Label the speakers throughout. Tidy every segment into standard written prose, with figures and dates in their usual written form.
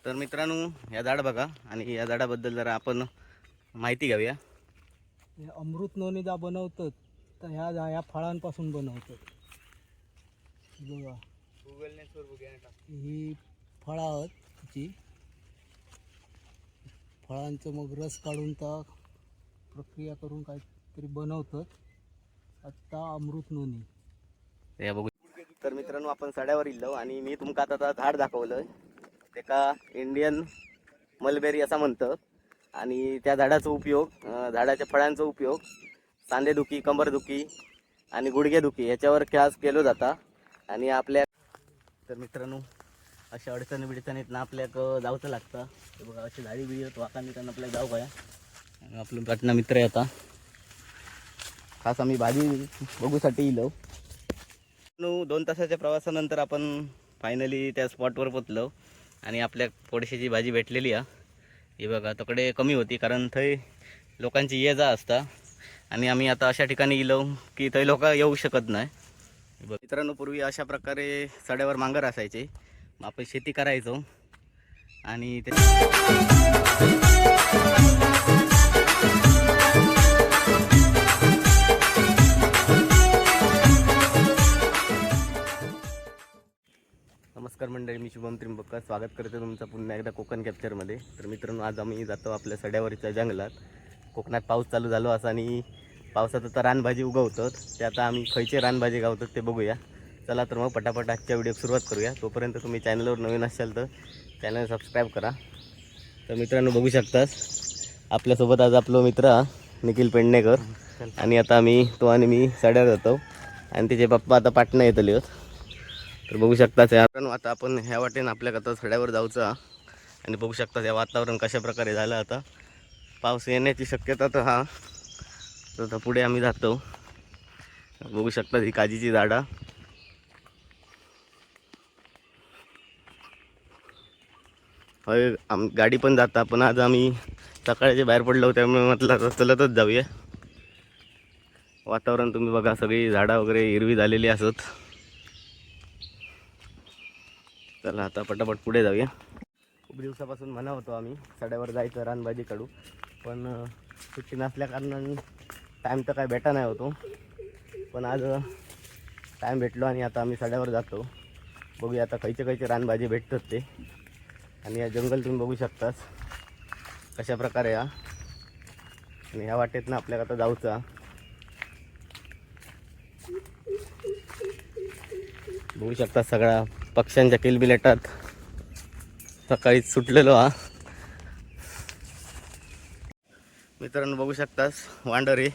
Speaker 1: तर मित्रांनो, या झाड बघा आणि या झाडाबद्दल जरा आपण माहिती घेऊया.
Speaker 2: हे अमृत नोनी जा बनवतात तर ह्या फळांपासून बनवतात. बघा ही फळं आहेत तिची. फळांचं मग रस काढून त्या प्रक्रिया करून काहीतरी बनवतात. आता अमृत नोनी
Speaker 1: हे बघू. तर मित्रांनो, आपण सड्यावर इल्लो आणि मी तुमका आता झाड दाखवलं. त्याका इंडियन मलबेरी असं म्हणतात. आणि त्या झाडाचा उपयोग, झाडाच्या फळांचा उपयोग सांधेदुखी, कंबरदुखी आणि गुडघेदुखी याच्यावर खास केलं जाता. आणि आपल्या तर मित्रांनो, अशा अडचणी बिडचणीत ना आपल्याक जावचं लागतं. ते बघा अशी झाडी बिडी वाकांनी त्यांना आपल्याला जाऊ काय. आणि आपलं पाटणा मित्र आहे आता. खास आम्ही भाजी बघूसाठी इलो. 2 तासाच्या प्रवासानंतर आपण फायनली त्या स्पॉटवर पोचलो आणि आपल्या पोडशीची भाजी भेटलेली आहे. ही बघा तकडे कमी होती कारण थंय लोकांची ये जा असता आणि आम्ही आता अशा ठिकाणी गेलो की थंय लोक येऊ शकत नाही. मित्रांनो, पूर्वी अशा प्रकारे सड्यावर मांगर असायचे. मग आपण शेती करायचो आणि नमस्कार मंडळी, मी शुभम त्रिंबकर स्वागत करते तुमचं पुन्हा एकदा कोकण कॅप्चरमध्ये. तर मित्रांनो, आज आम्ही जातो आपल्या सड्यावरच्या जंगलात. कोकणात पाऊस चालू झालो असा आणि पावसात आता रानभाजी उगवतात. ते आता आम्ही खयचे रानभाजी गावतात ते बघूया. चला तर मग पटापट आजच्या व्हिडिओ सुरुवात करूया. तोपर्यंत तुम्ही चॅनलवर नवीन असाल तर चॅनल सबस्क्राईब करा. तर मित्रांनो, बघू शकताच आपल्यासोबत आज आपलं मित्र निखिल पेडणेकर. आणि आता आम्ही तो आणि मी सड्यावर जातो आणि तिचे पप्पा आता पाटणा येतले आहेत. तर बघू शकताच आता आपण ह्या वाटेनं आपल्या आता सड्यावर जाऊचा. आणि बघू शकता या वातावरण कशा प्रकारे झालं. आता पाऊस येण्याची शक्यता तर हा. तर आता पुढे आम्ही जातो. बघू शकता ही काजीची झाडं. होय, गाडी पण जाता पण आज आम्ही सकाळचे बाहेर पडलो त्यामुळे म्हटलं चलतच जाऊया. वातावरण तुम्ही बघा, सगळी झाडं वगैरे हिरवी झालेली असत. चला आता पटापट पुढे जाऊया. खूप दिवसापासून म्हणा होतो आम्ही सड्यावर जायचं रानभाजी काढू, पण सुट्टी नसल्या कारणाने टाईम तर काय भेटा नाही होतो. पण आज टाईम भेटलो आणि आता आम्ही सड्यावर जातो. बघूया आता खयचे रानभाजी भेटतात ते. आणि या जंगल तुम्ही बघू शकताच कशा प्रकारे या. आणि ह्या वाटेतनं आपल्याला आता जाऊचा. बघू शकता सगळ्या पक्ष्यांच्या किलबिलेटात सकाळीच सुटलेलो हा. मित्रांनो, बघू शकताच वांडरे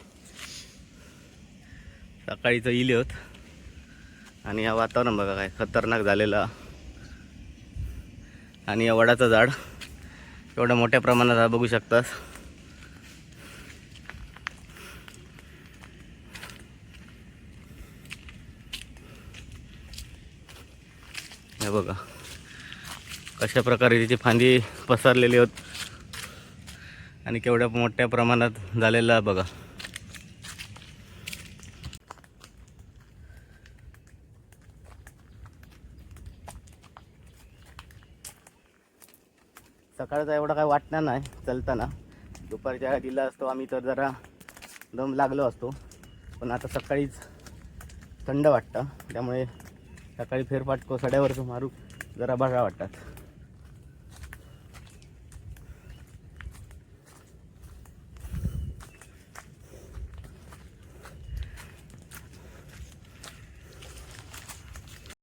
Speaker 1: सकाळीचं इले होत. आणि या वातावरण बघा काय खतरनाक झालेलं. आणि या वडाचं झाड एवढ्या मोठ्या प्रमाणात हा बघू शकतास. हे बघा कशा प्रकारे तिची फांदी पसरलेली होत आणि केवढ्या मोठ्या प्रमाणात झालेला बघा. सकाळचा एवढा काय वाटणार नाही चलताना. दुपारच्या वेळा दिला असतो आम्ही तर जरा दम लागलो असतो. पण आता सकाळीच थंड वाटतं त्यामुळे सकाळी फेरफाटको सड्यावरचं मारू जरा बघा वाटतात.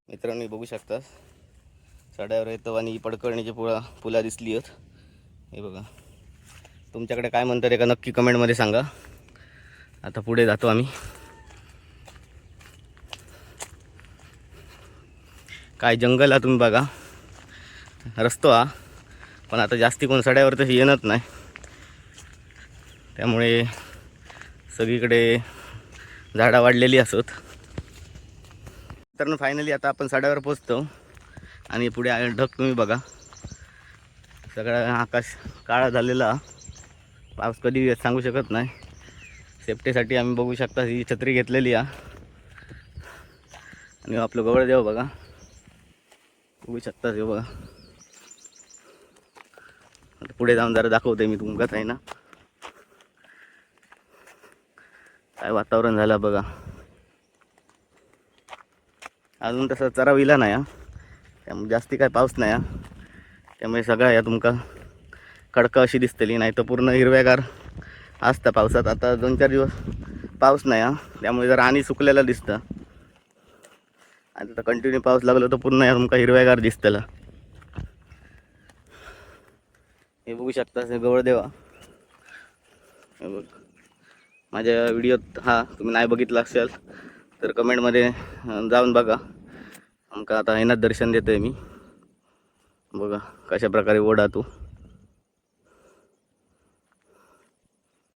Speaker 1: मित्रांनो, बघू शकता सड्यावर येतो आणि पडकळणीची पुला दिसली आहेत. हे बघा, तुमच्याकडे काय म्हणतात का नक्की कमेंटमध्ये सांगा. आता पुढे जातो आम्ही. काय जंगल हा तुम्ही बघा. रस्तो हा, पण आता जास्ती कोण सड्यावर तशी येणत नाही त्यामुळे सगळीकडे झाडं वाढलेली असत. तर फायनली आता आपण सड्यावर पोचतो. आणि पुढे ढग तुम्ही बघा, सगळं आकाश काळा झालेला. पाऊस कधी सांगू शकत नाही. सेफ्टीसाठी आम्ही बघू शकता ही छत्री घेतलेली आहे. आणि आपलं गवळ देव बघा, बघू शकता हे बघा. पुढे जाऊन जरा दाखवते मी तुमकाच आहे ना काय वातावरण झालं बघा. अजून तसं चराव इला नाही हा. त्यामुळे जास्ती काय पाऊस नाही हा. त्यामुळे सगळ्या या तुमका खडकं अशी दिसतली, नाही तर पूर्ण हिरव्यागार असतं पावसात. आता 2-4 दिवस पाऊस नाही हा, त्यामुळे जरा आणि सुकलेलं दिसतं. आणि आता कंटिन्यू पाऊस लागलो तर पूर्ण या तुमका हिरव्यागार दिसतलं. हे बघू शकता हे गवळदेवा. हे बघ माझ्या व्हिडिओत हा तुम्ही नाही बघितला असेल तर कमेंटमध्ये जाऊन बघा. आमका आता येण्यात दर्शन देतोय मी. बघा कशा प्रकारे ओढा तू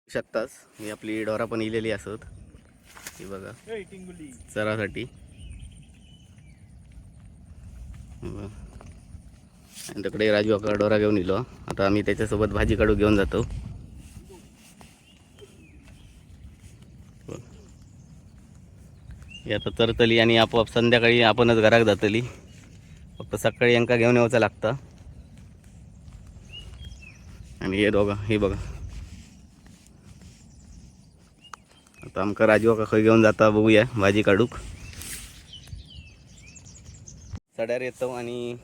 Speaker 1: शकतास. ही आपली डोरा पण इलेली असत. ही बघा चरासाठी. आणि तिकडे राजू आका डोरा घेऊन इलो. आता आम्ही त्याच्यासोबत भाजी काढू घेऊन जातो. ही आता तरतली आणि आपोआप संध्याकाळी आपणच घरात जातली. फक्त सकाळी यांका घेऊन यावचं लागतं. आणि हे दोघा हे बघा आता आमका राजू आका खंय घेऊन जाता बघूया भाजी काढूक. सड्यार येतो आणि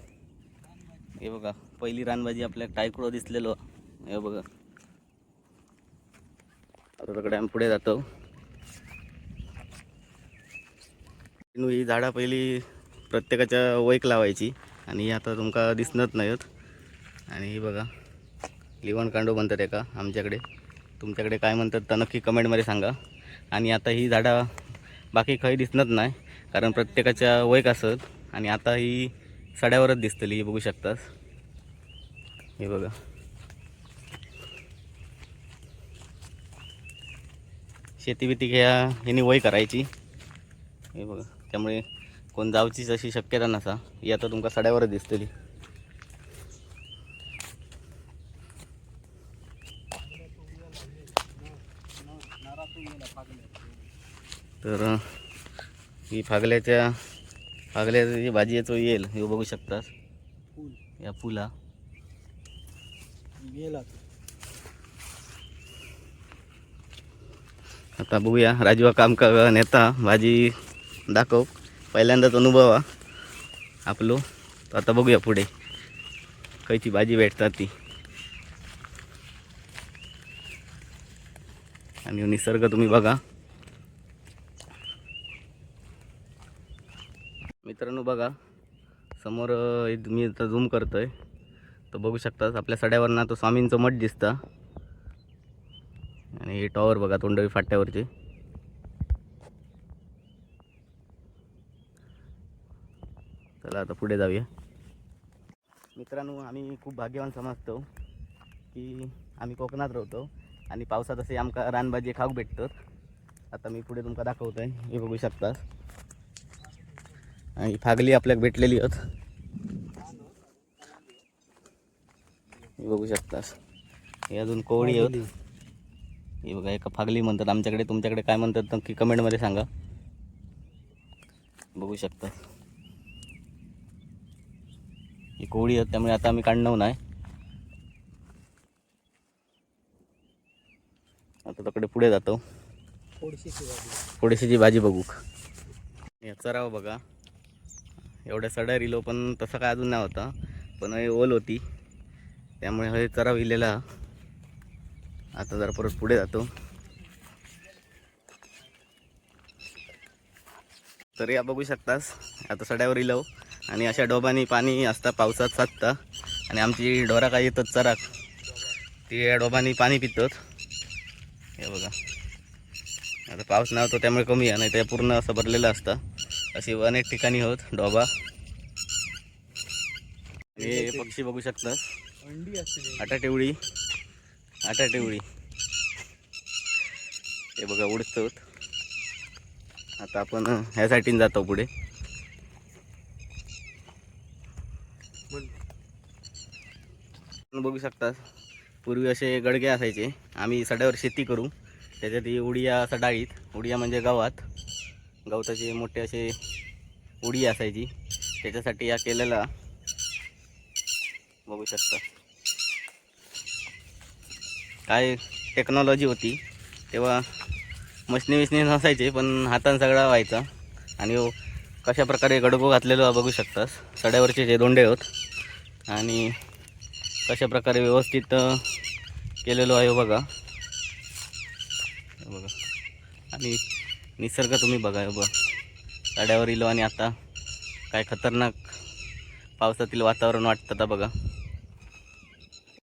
Speaker 1: हे बघा पहिली रानभाजी आपल्या टायकुळो दिसलेलो. हे बघा आता तिकडे आम्ही पुढे जातो. ही झाडा पहिली प्रत्येकाच्या वैक लावायची आणि आता तुमका दिसत नाहीत. आणि हे बघा लिवण कांडो म्हणतात एका आमच्याकडे. तुमच्याकडे काय म्हणतात तर नक्की कमेंटमध्ये सांगा. आणि आता ही झाडा बाकी काही दिसत नाही कारण प्रत्येकाच्या वैक असत. आणि आता ही सड्यावरच दिसतली. ही बघू शकतास. हे बघा शेती बिती घ्या ह्यांनी वय करायची. हे बघा त्यामुळे कोण जावचीच अशी शक्यता नसा. ही आता तुमका सड्यावरच दिसतली. तर ही फागल्याची भाजी याचो येईल. हे बघू शकतास या फुला. आता बघूया राजूवा काम का नेता भाजी दाखव. पहिल्यांदाच अनुभव आपलो. तर आता बघूया पुढे खयची भाजी भेटतात ती. आणि निसर्ग तुम्ही बघा मित्रांनो. बघा समोर मी आता झूम करतोय तर बघू शकता आपल्या सड्यावरना तो स्वामींचं मठ दिसतं. आणि हे टॉवर बघा तोंडवी फाट्यावरचे. चला आता पुढे जाऊया. मित्रांनो आम्ही खूप भाग्यवान समजतो की आम्ही कोकणात राहतो आणि पावसात असे आमका रानभाजी खाऊक भेटतात. आता मी पुढे तुमका दाखवतोय. हे बघू शकता आणि फागली आपल्याक भेटलेली आहेत. हे बघू शकतास. हे अजून कोवळी आहेत. हे बघा एका फागली म्हणतात आमच्याकडे. तुमच्याकडे काय म्हणतात नक्की कमेंटमध्ये सांगा. बघू शकता ही कोवळी आहेत त्यामुळे आता आम्ही काढणार नाही. आता तिकडे पुढे जातो. थोडीशी भाजी बघू. याचा राव बघा एवढ्या सड्या रिलो पण तसं काय अजून नाही होता. पण हे ओल होती त्यामुळे हे चराव इलेला. आता जरा परत पुढे जातो. तर या बघू शकतास आता सड्यावर इलो आणि अशा डोबानी पाणी असता पावसात साचता. आणि आमची ढोरा काय येतात चराक ती या डोबानी पाणी पितात. हे बघा आता पाऊस नव्हतो त्यामुळे कमी आहे, नाही त्या पूर्ण असं भरलेलं असतं. अशी अनेक ठिकाणी होत डोबा. हे पक्षी बघू शकतात. आटाटेवळी हे बघा उडतात. आता आपण ह्या साईडीने जातो पुढे. बघू शकता पूर्वी असे गडगे असायचे. आम्ही सड्यावर शेती करू त्याच्यात ही उडिया सडाळीत. उडिया म्हणजे गवताचे मोठे असे उडी असायची त्याच्यासाठी या केलेला बघू शकता. काय टेक्नॉलॉजी होती तेव्हा मशनी नसायचे, पण हातानं सगळा व्हायचा. आणि कशा प्रकारे गडगो घातलेलो बघू शकतास. सड्यावरचे जे दोंडे होत आणि कशा प्रकारे व्यवस्थित केलेलो आहे बघा. बघा आणि निसर्ग तुम्ही बघा बघा सड्यावर इलो. आणि आता काय खतरनाक पावसातील वातावरण वाटतं आता बघा.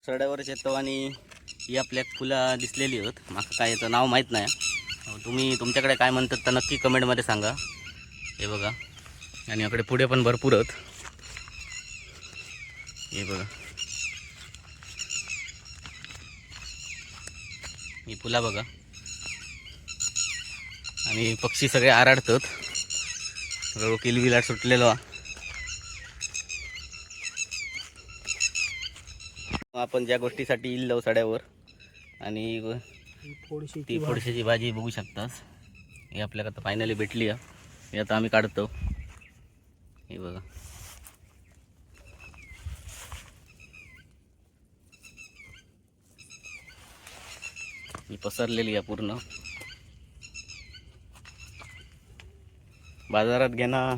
Speaker 1: सड्यावरच येतो आणि ही आपल्या फुलं दिसलेली आहेत. माका काय याचं नाव माहीत नाही. तुम्ही तुमच्याकडे काय म्हणतात तर नक्की कमेंटमध्ये सांगा. हे बघा आणि इकडे पुढे पण भरपूर आहेत. हे बघा ही फुला बघा. आणि पक्षी सगळे आराडतात. सगळं किलबिलाट सुटलेलो. आपण ज्या गोष्टीसाठी इल्लो सड्यावर आणि ती फोडशाची भाजी बघू शकतास. ही आपल्याला आता फायनली भेटली आहे. हे आता आम्ही काढतो. हे बघा ही पसरलेली आहे पूर्ण. बाजारात घेणं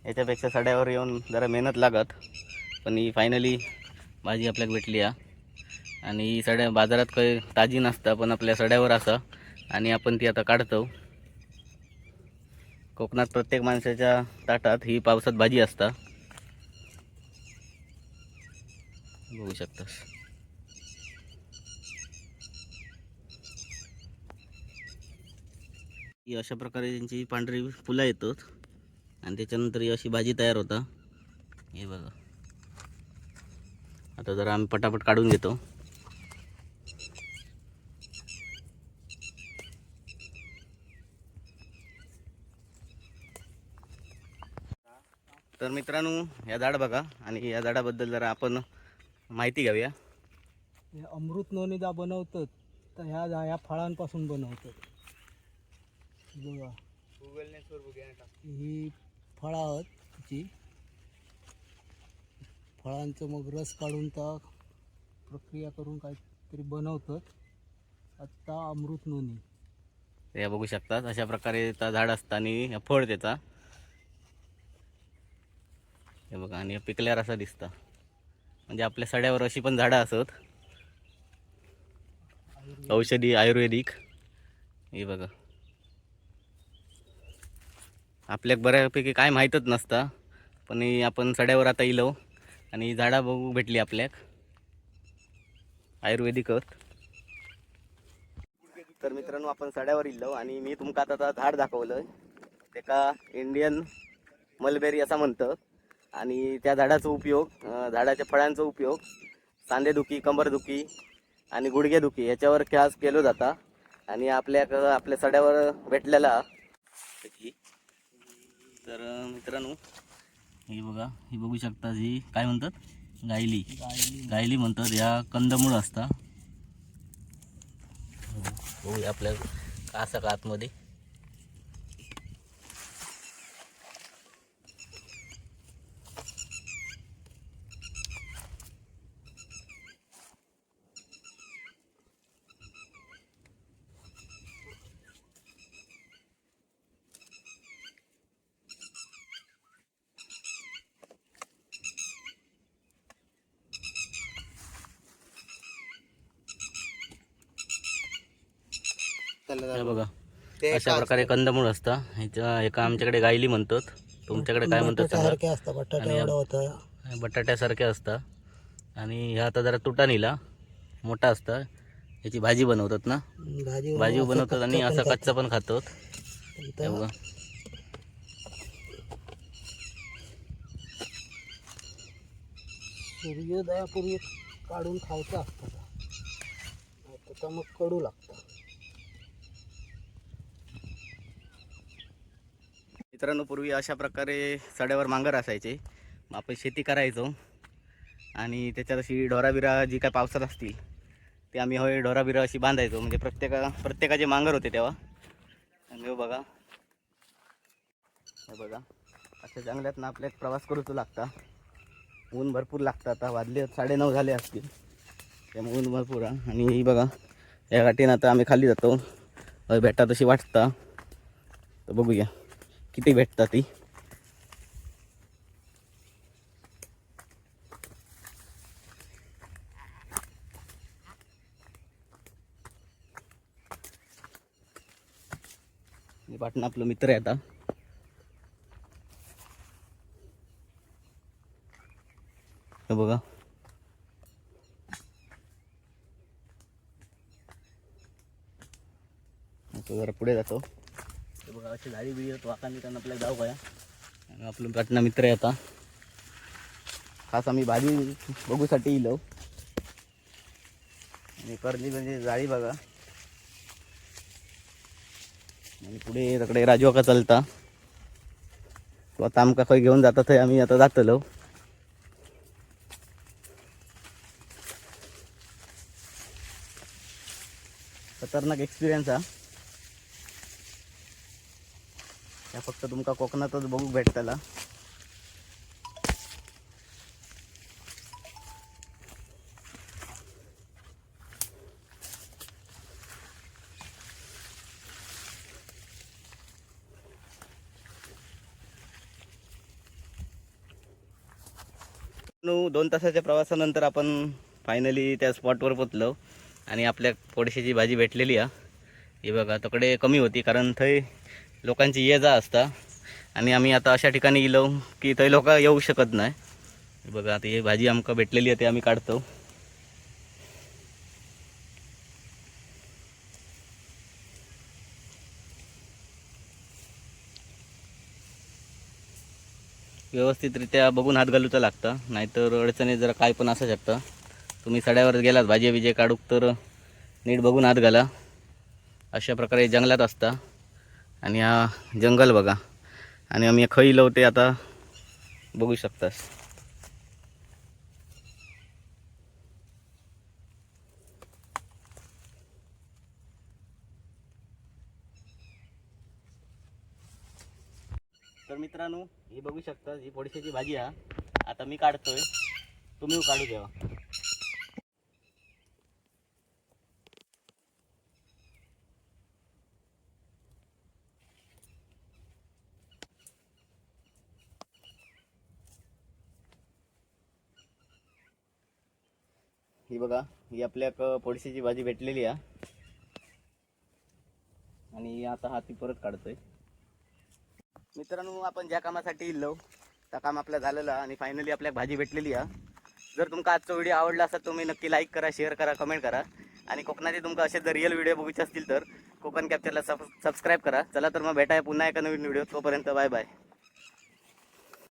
Speaker 1: याच्यापेक्षा सड्यावर येऊन जरा मेहनत लागत, पण ही फायनली भाजी आपल्याला भेटली आहे. आणि ही सड्या बाजारात काही ताजी नसता, पण आपल्या सड्यावर असा आणि आपण ती आता काढतो. कोकणात प्रत्येक माणसाच्या ताटात ही पावसात भाजी असता. बघू शकतास. ही अशा प्रकारे त्यांची पांढरी फुलं येतात आणि त्याच्यानंतर ही अशी भाजी तयार होता. हे बघा आता जरा आम्ही पटापट काढून घेतो. तर मित्रांनो या झाड बघा आणि या झाडाबद्दल जरा आपण माहिती घेऊया.
Speaker 2: हे अमृत नोनीदा बनवतात तर ह्या फळांपासून बनवतात. बघा ही फळं आहेत तिची. फळांचं मग रस काढून त्या प्रक्रिया करून काहीतरी बनवतात. आता अमृत नोनी
Speaker 1: हे बघू शकतात. अशा प्रकारे झाड असतं आणि फळ त्याचा हे बघा. आणि पिकल्यावर असं दिसतं. म्हणजे आपल्या सड्यावर अशी पण झाडं असत औषधी आयुर्वेदिक. हे बघा आपल्याक बऱ्यापैकी काय माहीतच नसतं, पण ही आपण सड्यावर आता इलो आणि झाडं बघू भेटली आपल्याक आयुर्वेदिक. तर मित्रांनो आपण सड्यावर इल्लो आणि मी तुमका आता झाड दाखवलं. ते का इंडियन मलबेरी असं म्हणतं. आणि त्या झाडाचा उपयोग झाडाच्या फळांचा उपयोग सांधेदुखी, कंबरदुखी आणि गुडघेदुखी याच्यावर खास केलो जाता. आणि आपल्या सड्यावर भेटलेला. तर मित्रांनो ही बघा, ही बघू शकता. ही काय म्हणतात गायली म्हणतात. या कंदमुळ असता. बघूया आपल्याला कासा का आतमध्ये. हे बघा अशा प्रकारे कंदमुळ असता. ह्याच्या एका आमच्याकडे गायली म्हणतात, तुमच्याकडे काय म्हणतात सांगा. बटाट्यासारखे असता. आणि ह्या आता जरा तुटा निला मोठा असता. याची भाजी बनवतात ना, भाजी बनवतात आणि असा कच्चा पण खातात. हे बघा
Speaker 2: सूर्योदयापूर्वी काढून खायचं असतं. आता मग कडू लागतं.
Speaker 1: मित्रांनो पूर्वी अशा प्रकारे सड्यावर मांगर असायचे. मग आपण शेती करायचो आणि त्याच्यात अशी ढोराबिरा जी काय पावसात असतील ते आम्ही होय ढोराबिरा अशी बांधायचो. म्हणजे प्रत्येकाचे मांगर होते तेव्हा. आणि हे बघा अशा जंगलात ना आपल्याला प्रवास करूच लागता. ऊन भरपूर लागतं. आता वाजले 9:30 झाले असतील. त्यामुळे ऊन भरपूर आहे. आणि ही बघा या गाठीनं आता आम्ही खाली जातो. भेटतात तशी वाटता, तर बघूया किती भेटतात ती. पाटणं आपलं मित्र आहे आता. हे बघा तो जरा पुढे जातो. हे बघा अशी झाडी बिडी येतो वाकांनी त्यांना आपल्याला जाऊ काय. आणि आपलं पाटणा मित्र आहे आता. खास आम्ही भाजी बघूसाठी इलो. आणि करली म्हणजे जाळी बघा. आणि पुढे तकडे राजू का चलता तो आता आमका खंय घेऊन जाता थंय आम्ही आता जातलो. खतरनाक एक्सपिरियन्स हा. त्या फक्त तुमका कोकणातच बघूक भेटतला. नो 2 तासाच्या प्रवासानंतर आपण फायनली त्या स्पॉटवर पोचलो. आणि आपल्या पोडशीची भाजी भेटलेली आहे. हे बघा तकडे कमी होती कारण थंय लोकांची ये जा असता. आणि आम्ही आता अशा ठिकाणी गेलो की थंय लोक येऊ शकत नाही. हे बघा आता ही भाजी आमका भेटलेली आहे ते आम्ही काढतो. व्यवस्थितरित्या बघून हात घालूचा लागतं, नाहीतर अडचणी जरा काय पण असू शकतं. तुम्ही सड्यावर गेलात भाजी बिजे काढूक तर नीट बघून हात घाला. अशा प्रकारे जंगलात असता. आणि हा जंगल बघा. आणि आम्ही खै लवते आता बघू शकतास. तर मित्रांनो ही बघू शकता ही पोडशाची भाजी हा. आता मी काढतोय, तुम्ही काढू घ्या. ही बघा ही आपल्या पोडशीची भाजी भेटलेली आहे. आणि आता हा ती परत काढतोय. मित्रांनो आपण ज्या कामासाठी इल्लो त्या काम आपलं झालेलं आणि फायनली आपल्या भाजी भेटलेली आहे. जर तुमका आजचा व्हिडिओ आवडला असेल तुम्ही नक्की लाईक करा, शेअर करा, कमेंट करा. आणि कोकणाचे तुमका असे जर रिअल व्हिडिओ बघायचे असतील तर कोकण कॅप्चरला सबस्क्राईब करा. चला तर मग भेटाय पुन्हा एका नवीन व्हिडिओ. तोपर्यंत बाय बाय.